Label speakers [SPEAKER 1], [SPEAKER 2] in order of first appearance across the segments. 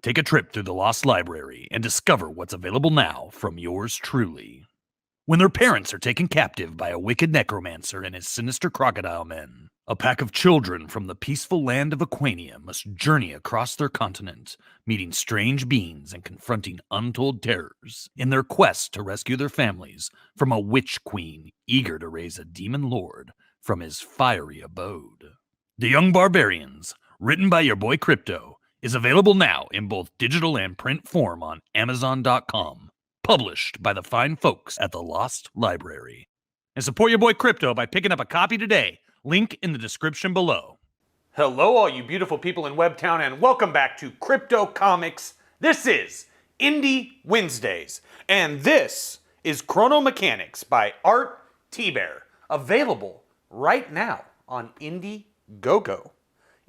[SPEAKER 1] take a trip through the Lost Library and discover what's available now from yours truly. When their parents are taken captive by a wicked necromancer and his sinister crocodile men, a pack of children from the peaceful land of Aquania must journey across their continent, meeting strange beings and confronting untold terrors in their quest to rescue their families from a witch queen eager to raise a demon lord from his fiery abode. The Young Barbarians, written by your boy Crypto, is available now in both digital and print form on Amazon.com. Published by the fine folks at the Lost Library. And support your boy Crypto by picking up a copy today. Link in the description below.
[SPEAKER 2] Hello, all you beautiful people in Webtown, and welcome back to Crypto Comics. This is Indie Wednesdays, and this is Chrono Mechanics by Art Thibert, available right now on Indiegogo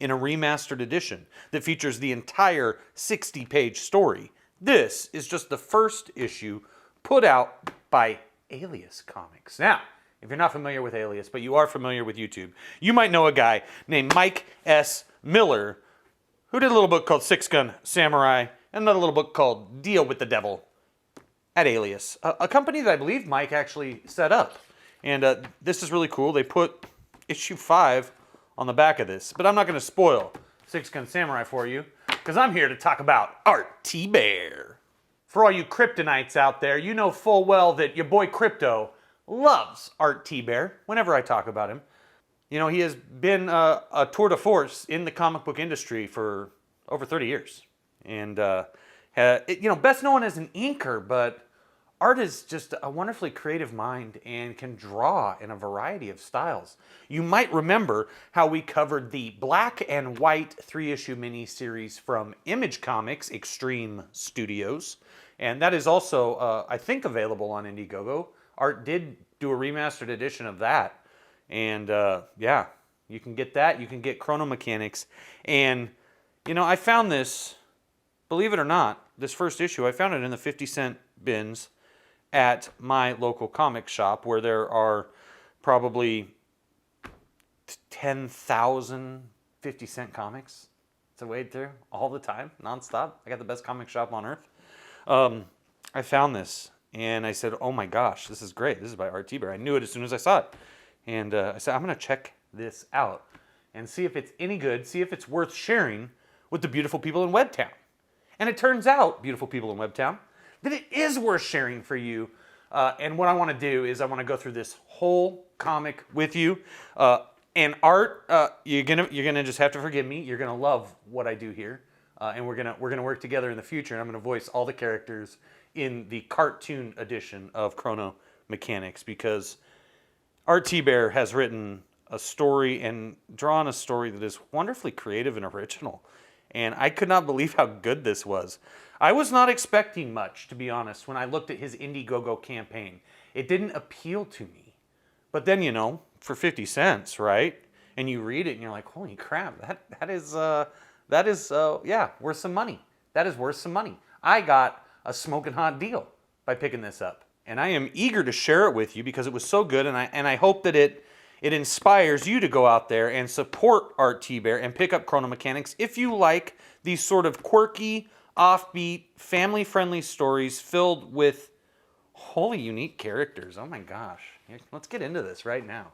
[SPEAKER 2] in a remastered edition that features the entire 60-page story. This is just the first issue put out by Alias Comics. Now, if you're not familiar with Alias, but you are familiar with YouTube, you might know a guy named Mike S. Miller who did a little book called Six Gun Samurai and another little book called Deal with the Devil at Alias, a company that I believe Mike actually set up. And this is really cool. They put issue 5 on the back of this, but I'm not going to spoil Six Gun Samurai for you, because I'm here to talk about Art Thibert. For all you kryptonites out there, you know full well that your boy Crypto loves Art Thibert whenever I talk about him. You know, he has been a tour de force in the comic book industry for over 30 years. And, best known as an inker, but Art is just a wonderfully creative mind and can draw in a variety of styles. You might remember how we covered the black and white 3-issue miniseries from Image Comics Extreme Studios. And that is also, I think, available on Indiegogo. Art did do a remastered edition of that. And yeah, you can get that. You can get Chrono Mechanics. And, you know, I found this, believe it or not, this first issue, I found it in the 50-cent bins at my local comic shop, where there are probably 10,000 50-cent comics to wade through all the time, nonstop. I got the best comic shop on earth. I found this, and I said, oh my gosh, this is great. This is by Art Thibert. I knew it as soon as I saw it. And I said, I'm going to check this out and see if it's any good, see if it's worth sharing with the beautiful people in Webtown. And it turns out, beautiful people in Webtown, that it is worth sharing for you. And what I want to do is I want to go through this whole comic with you. And Art, you're gonna just have to forgive me. You're gonna love what I do here, and we're gonna work together in the future. And I'm gonna voice all the characters in the cartoon edition of Chrono Mechanics, because Art Thibert has written a story and drawn a story that is wonderfully creative and original. And I could not believe how good this was. I was not expecting much, to be honest, when I looked at his Indiegogo campaign. It didn't appeal to me. But then, you know, for 50 cents, right? And you read it and you're like, holy crap, that is worth some money. That is worth some money. I got a smoking hot deal by picking this up. And I am eager to share it with you because it was so good, and I hope that it inspires you to go out there and support Art Thibert and pick up Chrono Mechanics if you like these sort of quirky, offbeat, family-friendly stories filled with wholly unique characters. Oh my gosh. Let's get into this right now.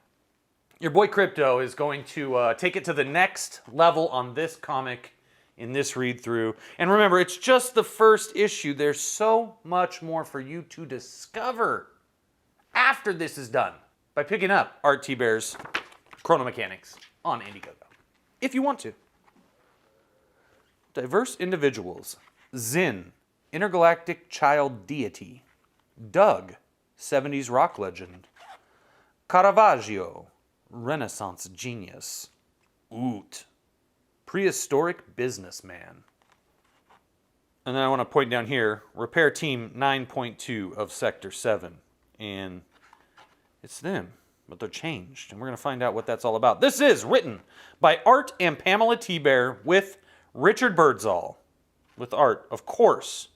[SPEAKER 2] Your boy Crypto is going to take it to the next level on this comic in this read-through. And remember, it's just the first issue. There's so much more for you to discover after this is done by picking up Art Thibert's Chrono Mechanics on Indiegogo, if you want to. Diverse individuals. Zin, intergalactic child deity. Doug, 70s rock legend. Caravaggio, Renaissance genius. Oot, prehistoric businessman. And then I want to point down here, Repair Team 9.2 of Sector 7. And it's them, but they're changed. And we're going to find out what that's all about. This is written by Art and Pamela Thibert with Richard Birdsall. With art, of course,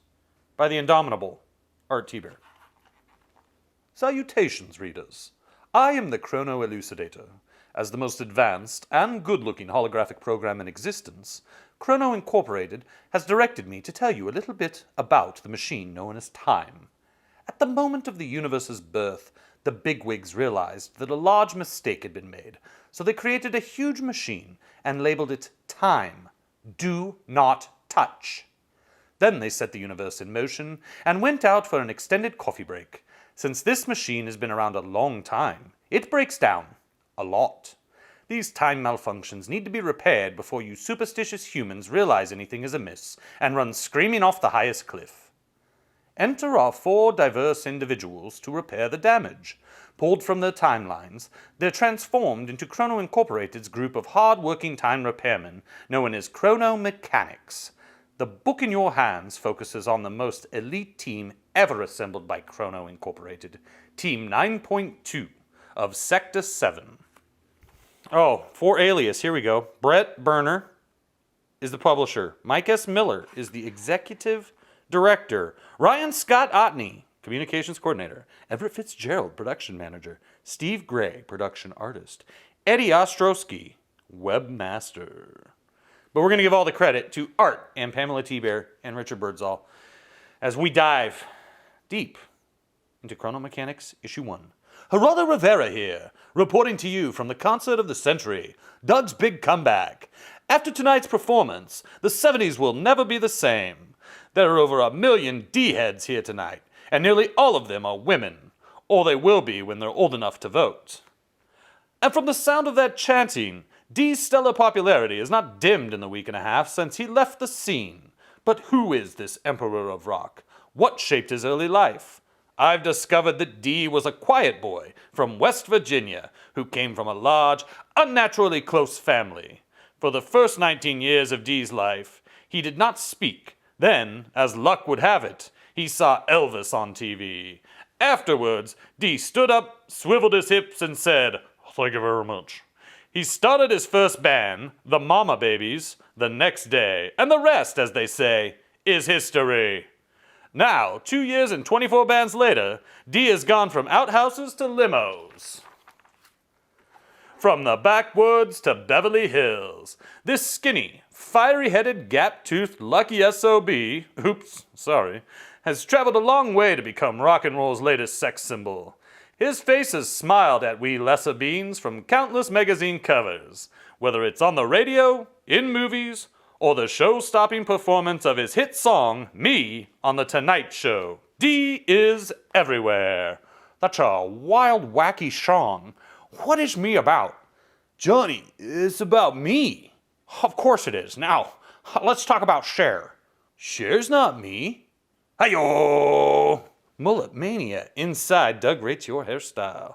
[SPEAKER 2] by the indomitable Art Thibert. Salutations, readers. I am the Chrono Elucidator. As the most advanced and good-looking holographic program in existence, Chrono Incorporated has directed me to tell you a little bit about the machine known as time. At the moment of the universe's birth, the bigwigs realized that a large mistake had been made, so they created a huge machine and labeled it Time. Do not touch. Then they set the universe in motion and went out for an extended coffee break. Since this machine has been around a long time, it breaks down a lot. These time malfunctions need to be repaired before you superstitious humans realize anything is amiss and run screaming off the highest cliff. Enter our 4 diverse individuals to repair the damage. Pulled from their timelines, they're transformed into Chrono Incorporated's group of hard-working time repairmen known as Chrono Mechanics. The book in your hands focuses on the most elite team ever assembled by Chrono Incorporated, Team 9.2 of Sector 7. Oh, for Alias, here we go. Brett Berner is the publisher. Mike S. Miller is the executive director. Ryan Scott Otney, communications coordinator. Everett Fitzgerald, production manager. Steve Gray, production artist. Eddie Ostrowski, webmaster. But we're going to give all the credit to Art and Pamela Thibert and Richard Birdsall as we dive deep into Chrono Mechanics Issue 1. Geraldo Rivera here, reporting to you from the concert of the century, Doug's big comeback. After tonight's performance, the 70s will never be the same. There are over 1 million D-heads here tonight, and nearly all of them are women, or they will be when they're old enough to vote. And from the sound of that chanting, D's stellar popularity is not dimmed in the week and a half since he left the scene. But who is this Emperor of Rock? What shaped his early life? I've discovered that D was a quiet boy from West Virginia who came from a large, unnaturally close family. For the first 19 years of D's life, he did not speak. Then, as luck would have it, he saw Elvis on TV. Afterwards, D stood up, swiveled his hips, and said, "Thank you very much." He started his first band, the Mama Babies, the next day, and the rest, as they say, is history. Now, 2 years and 24 bands later, D has gone from outhouses to limos. From the backwoods to Beverly Hills, this skinny, fiery-headed, gap-toothed, lucky SOB, has traveled a long way to become rock and roll's latest sex symbol. His face has smiled at we lesser beings from countless magazine covers, whether it's on the radio, in movies, or the show-stopping performance of his hit song, Me, on The Tonight Show. D is everywhere. That's a wild, wacky song. What is Me about? Johnny, it's about me. Of course it is. Now, let's talk about Cher. Cher's not me. Hi-yo! Mullet Mania. Inside, Doug rates your hairstyle.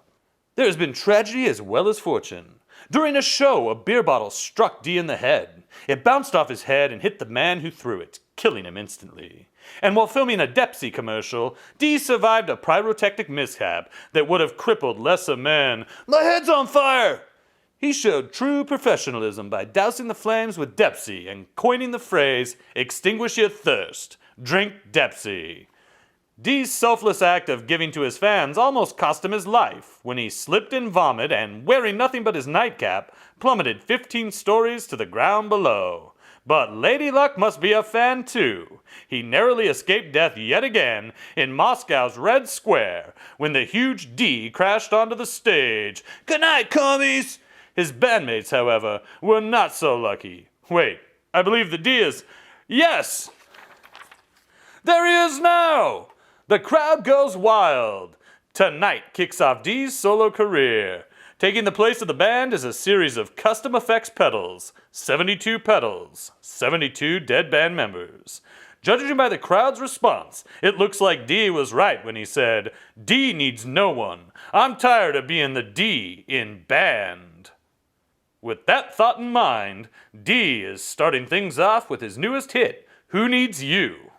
[SPEAKER 2] There has been tragedy as well as fortune. During a show, a beer bottle struck D in the head. It bounced off his head and hit the man who threw it, killing him instantly. And while filming a Depsy commercial, D survived a pyrotechnic mishap that would have crippled lesser men. My head's on fire! He showed true professionalism by dousing the flames with Depsy and coining the phrase, extinguish your thirst, drink Depsy. D's selfless act of giving to his fans almost cost him his life when he slipped in vomit and, wearing nothing but his nightcap, plummeted 15 stories to the ground below. But Lady Luck must be a fan too. He narrowly escaped death yet again in Moscow's Red Square when the huge D crashed onto the stage. Good night, commies! His bandmates, however, were not so lucky. Wait, I believe the D is... Yes! There he is now! The crowd goes wild. Tonight kicks off D's solo career. Taking the place of the band is a series of custom effects pedals. 72 pedals. 72 dead band members. Judging by the crowd's response, it looks like D was right when he said, D needs no one. I'm tired of being the D in band. With that thought in mind, D is starting things off with his newest hit, Who Needs You?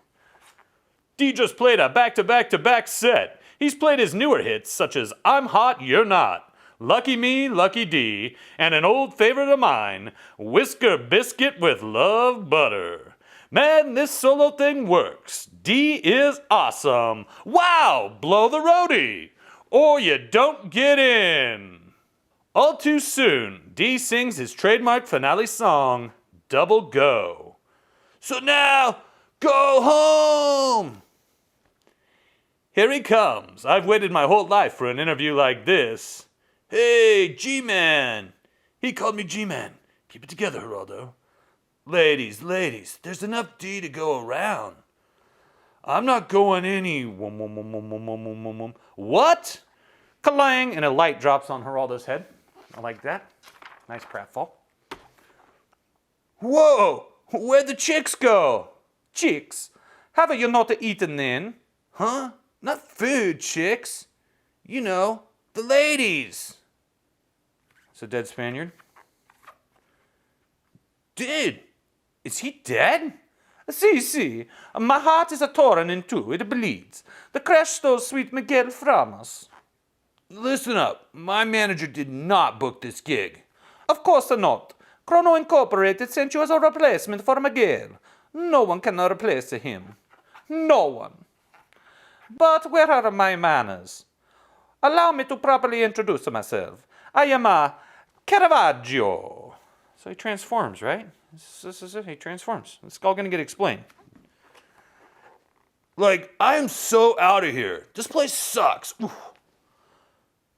[SPEAKER 2] D just played a back-to-back-to-back set. He's played his newer hits such as I'm Hot, You're Not, Lucky Me, Lucky D, and an old favorite of mine, Whisker Biscuit with Love Butter. Man, this solo thing works. D is awesome. Wow, blow the roadie, or you don't get in. All too soon, D sings his trademark finale song, Double Go. So now, go home! Here he comes. I've waited my whole life for an interview like this. Hey, G-Man! He called me G-Man. Keep it together, Geraldo. Ladies, there's enough D to go around. I'm not going any... What? Clang! And a light drops on Geraldo's head. I like that. Nice pratfall. Whoa! Where'd the chicks go? Chicks? Haven't you not eaten then? Huh? Not food, chicks. You know, the ladies. It's a dead Spaniard. Dead? Is he dead? See. My heart is a torn in two. It bleeds. The crash stole sweet Miguel from us. Listen up. My manager did not book this gig. Of course not. Chrono Incorporated sent you as a replacement for Miguel. No one can replace him. No one. But where are my manners? Allow me to properly introduce myself. I am a Caravaggio. So he transforms, right? This is it. He transforms. It's all going to get explained. Like, I am so out of here. This place sucks. Oof.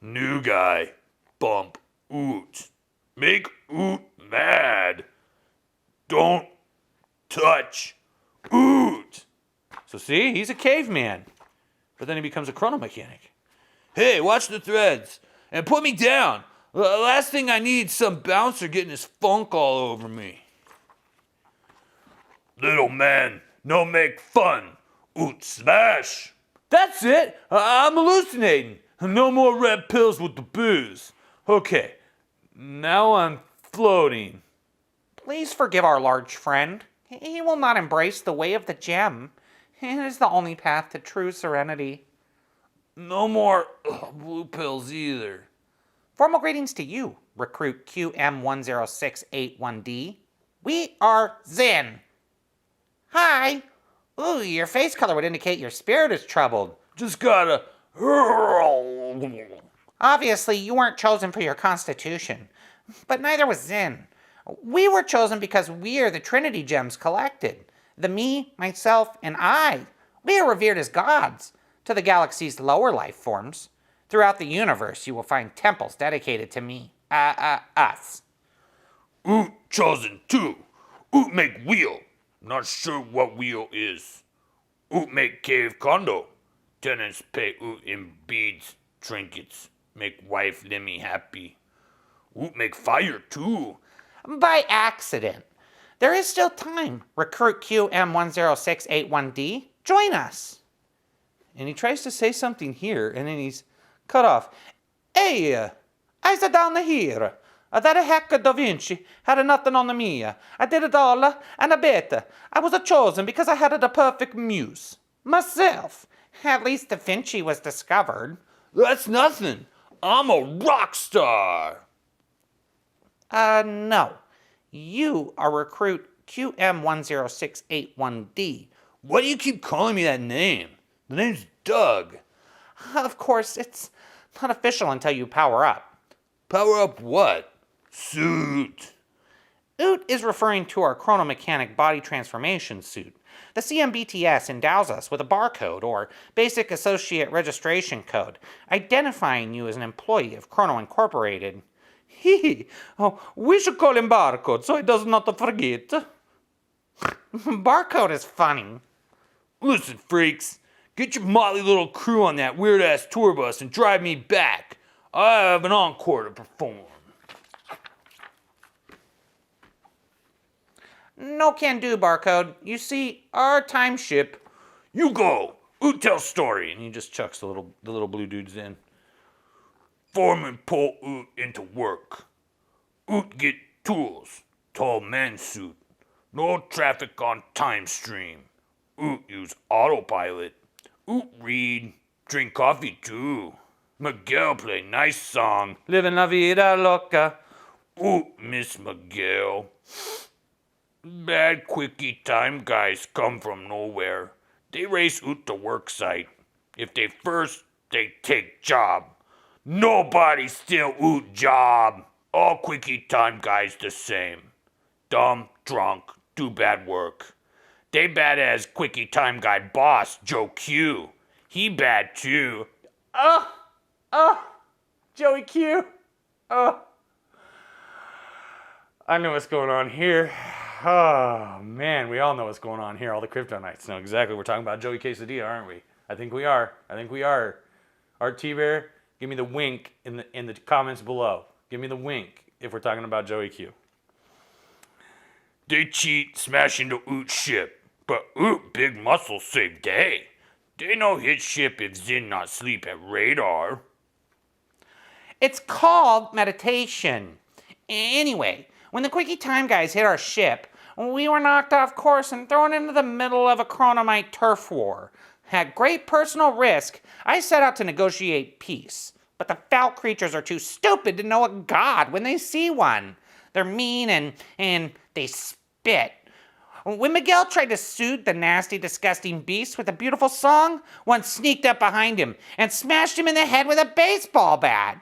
[SPEAKER 2] New guy. Bump. Oot. Make Oot mad. Don't touch Oot. So see, he's a caveman. But then he becomes a chrono mechanic. Hey, watch the threads. And put me down. The last thing I need is some bouncer getting his funk all over me. Little man, no make fun. Oot smash. That's it. I'm hallucinating. No more red pills with the booze. Okay, now I'm floating.
[SPEAKER 3] Please forgive our large friend. He will not embrace the way of the gem. It is the only path to true serenity.
[SPEAKER 2] No more blue pills either.
[SPEAKER 3] Formal greetings to you, Recruit QM10681D. We are Zen. Hi. Ooh, your face color would indicate your spirit is troubled.
[SPEAKER 2] Just gotta...
[SPEAKER 3] Obviously, you weren't chosen for your constitution, but neither was Zen. We were chosen because we are the Trinity Gems collected. The me, myself, and I. We are revered as gods to the galaxy's lower life forms. Throughout the universe, you will find temples dedicated to me. Us.
[SPEAKER 2] Oot chosen too. Oot make wheel. Not sure what wheel is. Oot make cave condo. Tenants pay Oot in beads, trinkets. Make wife Lemmy happy. Oot make fire too.
[SPEAKER 3] By accident. There is still time. Recruit QM10681D. Join us.
[SPEAKER 2] And he tries to say something here, and then he's cut off. Hey, I's down here. That heck Da Vinci had nothing on me. I did it all and a bit. I was chosen because I had the perfect muse. Myself.
[SPEAKER 3] At least Da Vinci was discovered.
[SPEAKER 2] That's nothing. I'm a rock star.
[SPEAKER 3] No. You are Recruit QM10681D.
[SPEAKER 2] Why do you keep calling me that name? The name's Doug.
[SPEAKER 3] Of course, it's not official until you power up.
[SPEAKER 2] Power up what? Suit.
[SPEAKER 3] Oot is referring to our chrono mechanic body transformation suit. The CMBTS endows us with a barcode or basic associate registration code, identifying you as an employee of Chrono Incorporated.
[SPEAKER 2] Oh, we should call him Barcode so he does not forget.
[SPEAKER 3] Barcode is funny.
[SPEAKER 2] Listen, freaks. Get your motley little crew on that weird-ass tour bus and drive me back. I have an encore to perform.
[SPEAKER 3] No can do, Barcode. You see, our time ship...
[SPEAKER 2] You go. Oot tell story. And he just chucks the little blue dudes in. Foreman pull Oot into work. Oot get tools. Tall man suit. No traffic on time stream. Oot use autopilot. Oot read. Drink coffee too. Miguel play nice song. Living la vida loca. Oot miss Miguel. Bad quickie time guys come from nowhere. They race Oot to work site. If they first, they take job. Nobody steal Oot job. All quickie time guys the same. Dumb, drunk, do bad work.
[SPEAKER 4] They bad as Quickie Time Guy boss, Joe Q. He bad too.
[SPEAKER 2] Joey Q. Oh. I know what's going on here. Oh, man, we all know what's going on here. All the Kryptonites know exactly. We're talking about Joey Quesadilla, aren't we? I think we are. Art Thibert, give me the wink in the comments below. Give me the wink if we're talking about Joey Q.
[SPEAKER 4] They cheat, smash into Oot's ship, but Oot big muscle save day. They no hit ship if Zin not sleep at radar.
[SPEAKER 3] It's called meditation. Anyway, when the Quickie Time guys hit our ship, we were knocked off course and thrown into the middle of a Chronomite turf war. At great personal risk, I set out to negotiate peace. But the foul creatures are too stupid to know a god when they see one. They're mean and they spit. When Miguel tried to soothe the nasty, disgusting beast with a beautiful song, one sneaked up behind him and smashed him in the head with a baseball bat.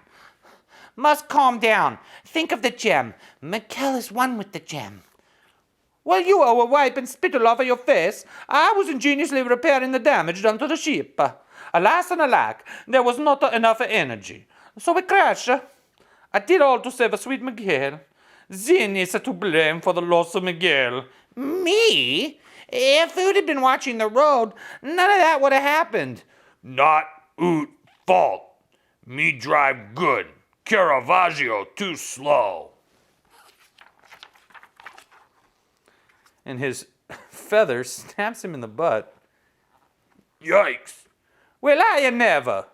[SPEAKER 3] Must calm down. Think of the gem. Miguel is one with the gem. While you were wiping spittle off of your face, I was ingeniously repairing the damage done to the ship. Alas and alack, there was not enough energy. So we crashed. I did all to save a sweet Miguel. Zin is to blame for the loss of Miguel. Me? If Oot had been watching the road, none of that would have happened.
[SPEAKER 4] Not Oot fault. Me drive good. Caravaggio too slow.
[SPEAKER 2] And his feather stabs him in the butt.
[SPEAKER 4] Yikes.
[SPEAKER 2] Well, I never.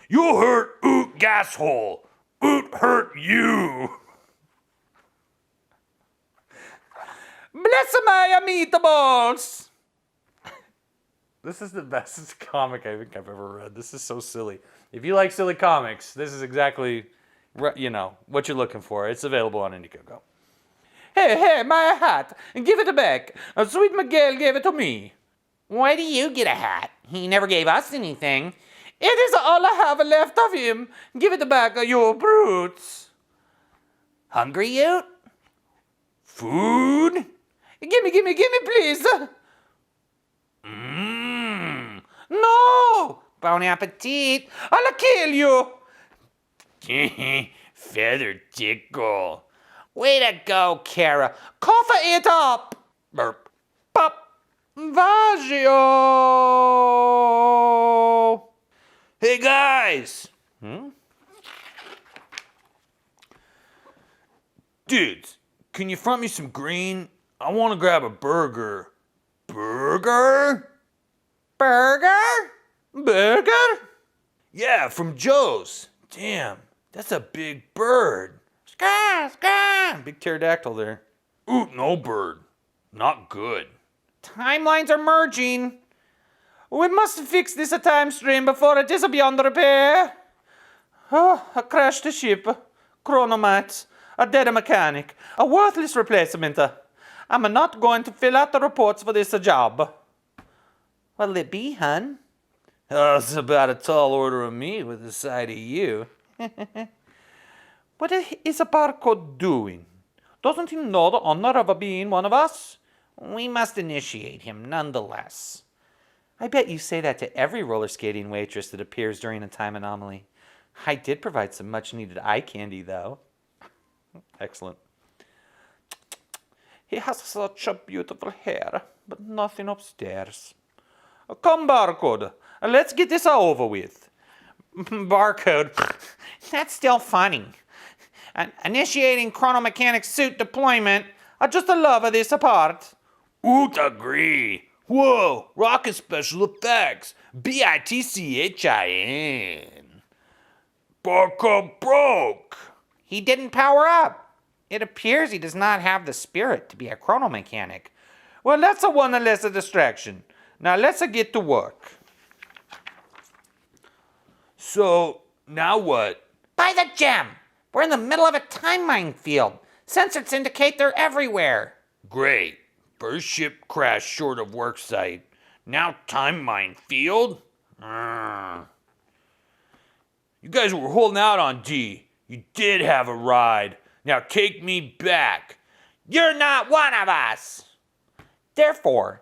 [SPEAKER 4] You hurt Oot gas hole. Oot hurt you.
[SPEAKER 2] Bless my meatballs! This is the best comic I think I've ever read. This is so silly. If you like silly comics, this is exactly, what you're looking for. It's available on Indiegogo. Hey, my hat! Give it back! Sweet Miguel gave it to me.
[SPEAKER 3] Why do you get a hat? He never gave us anything.
[SPEAKER 2] It is all I have left of him. Give it back, you brutes.
[SPEAKER 3] Hungry, Oot?
[SPEAKER 4] Food?
[SPEAKER 2] Gimme, please.
[SPEAKER 3] No! Bon appetit.
[SPEAKER 2] I'll kill you.
[SPEAKER 4] Feather tickle.
[SPEAKER 3] Way to go, Kara.
[SPEAKER 2] Cough it up.
[SPEAKER 4] Burp.
[SPEAKER 2] Pop. Vaggio.
[SPEAKER 4] Hey guys! Dudes, can you front me some green? I want to grab a burger. Burger?
[SPEAKER 2] Burger?
[SPEAKER 4] Yeah, from Joe's. Damn, that's a big bird.
[SPEAKER 3] Scar.
[SPEAKER 2] Big pterodactyl there.
[SPEAKER 4] Ooh, no bird. Not good.
[SPEAKER 2] Timelines are merging. We must fix this time stream before it is beyond repair. Oh, a crashed ship. Chronomites. A dead mechanic. A worthless replacement. I'm not going to fill out the reports for this job. What'll it be, hun?
[SPEAKER 4] Oh, it's about a tall order of me with a side of you.
[SPEAKER 2] What is a barcode doing? Doesn't he know the honor of being one of us?
[SPEAKER 3] We must initiate him nonetheless.
[SPEAKER 2] I bet you say that to every roller skating waitress that appears during a time anomaly. I did provide some much needed eye candy, though. Excellent. He has such a beautiful hair, but nothing upstairs. Come, Barcode. Let's get this over with.
[SPEAKER 3] Barcode. That's still funny. Initiating Chrono Mechanics suit deployment.
[SPEAKER 2] I just love this part.
[SPEAKER 4] Oot agree. Whoa, rocket special effects. BITCHIN. Barcode broke.
[SPEAKER 3] He didn't power up. It appears he does not have the spirit to be a chrono mechanic.
[SPEAKER 2] Well, that's one less distraction. Now let's get to work.
[SPEAKER 4] So, now what?
[SPEAKER 3] By the gem! We're in the middle of a time minefield. Sensors indicate they're everywhere.
[SPEAKER 4] Great. First ship crashed short of work site. Now time minefield? You guys were holding out on D. You did have a ride. Now take me back.
[SPEAKER 3] You're not one of us. Therefore,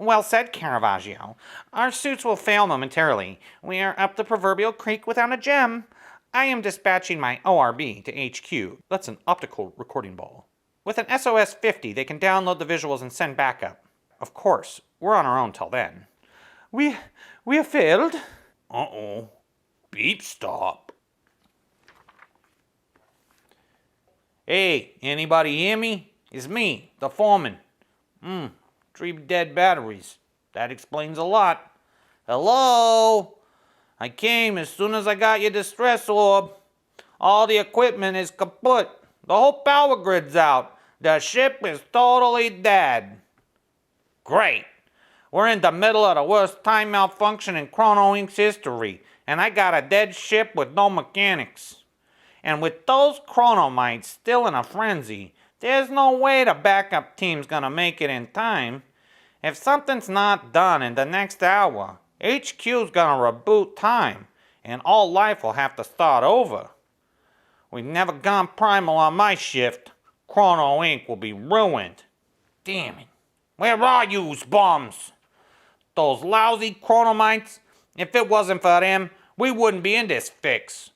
[SPEAKER 3] Well said, Caravaggio. Our suits will fail momentarily. We are up the proverbial creek without a gem. I am dispatching my ORB to HQ.
[SPEAKER 2] That's an optical recording ball.
[SPEAKER 3] With an SOS 50, they can download the visuals and send backup. Of course, we're on our own till then.
[SPEAKER 2] We have failed.
[SPEAKER 4] Uh-oh. Beep stop.
[SPEAKER 3] Hey, anybody hear me? It's me, the foreman. 3 dead batteries. That explains a lot. Hello? I came as soon as I got your distress orb. All the equipment is kaput. The whole power grid's out. The ship is totally dead. Great. We're in the middle of the worst time malfunction in Chrono Inc.'s history, and I got a dead ship with no mechanics. And with those chronomites still in a frenzy, there's no way the backup team's gonna make it in time. If something's not done in the next hour, HQ's gonna reboot time, and all life will have to start over. We've never gone primal on my shift. Chrono Inc. will be ruined. Damn it. Where are you, bums? Those lousy chronomites? If it wasn't for them, we wouldn't be in this fix.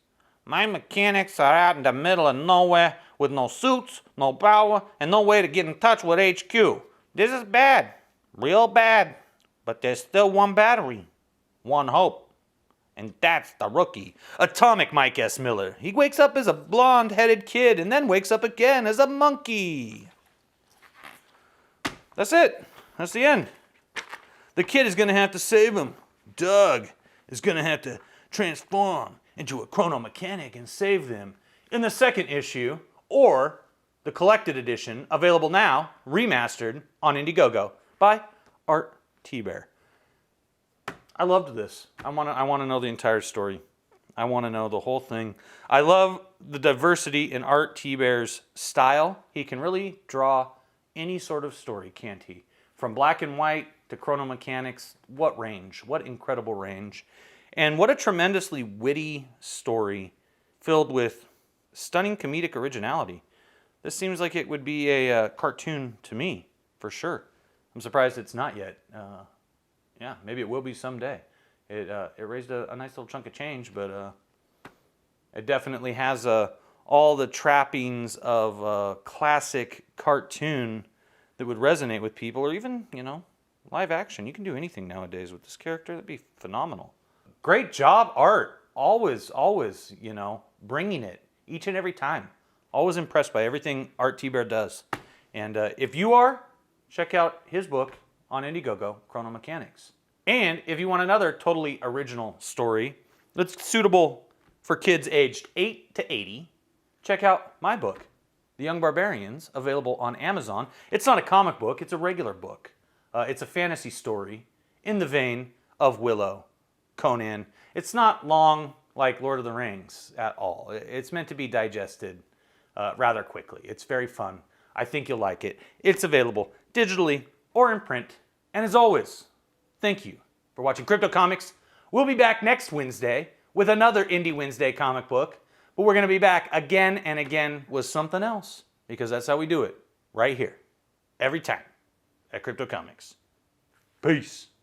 [SPEAKER 3] My mechanics are out in the middle of nowhere with no suits, no power, and no way to get in touch with HQ. This is bad. Real bad. But there's still one battery. One hope. And that's the rookie.
[SPEAKER 2] Atomic Mike S. Miller. He wakes up as a blonde-headed kid and then wakes up again as a monkey. That's it. That's the end. The kid is going to have to save him. Doug is going to have to transform into a chrono mechanic and save them in the second issue or the collected edition, available now, remastered on Indiegogo by Art Thibert. I loved this. I want to know the entire story. I want to know the whole thing. I love the diversity in Art Thibert's style. He can really draw any sort of story, can't he? From black and white to Chrono Mechanics, what range? What incredible range. And what a tremendously witty story filled with stunning comedic originality. This seems like it would be a cartoon to me, for sure. I'm surprised it's not yet. Yeah, maybe it will be someday. It raised a nice little chunk of change, but it definitely has all the trappings of a classic cartoon that would resonate with people, or even, live action. You can do anything nowadays with this character. That'd be phenomenal. Great job, Art. Always, bringing it each and every time. Always impressed by everything Art Thibert does. And if you are, check out his book on Indiegogo, Chrono Mechanics. And if you want another totally original story that's suitable for kids aged 8 to 80, check out my book, The Young Barbarians, available on Amazon. It's not a comic book, it's a regular book. It's a fantasy story in the vein of Willow, Conan. It's not long like Lord of the Rings at all. It's meant to be digested rather quickly. It's very fun. I think you'll like it. It's available digitally or in print. And as always, thank you for watching Crypto Comics. We'll be back next Wednesday with another Indie Wednesday comic book. But we're going to be back again and again with something else, because that's how we do it, right here, every time at Crypto Comics. Peace.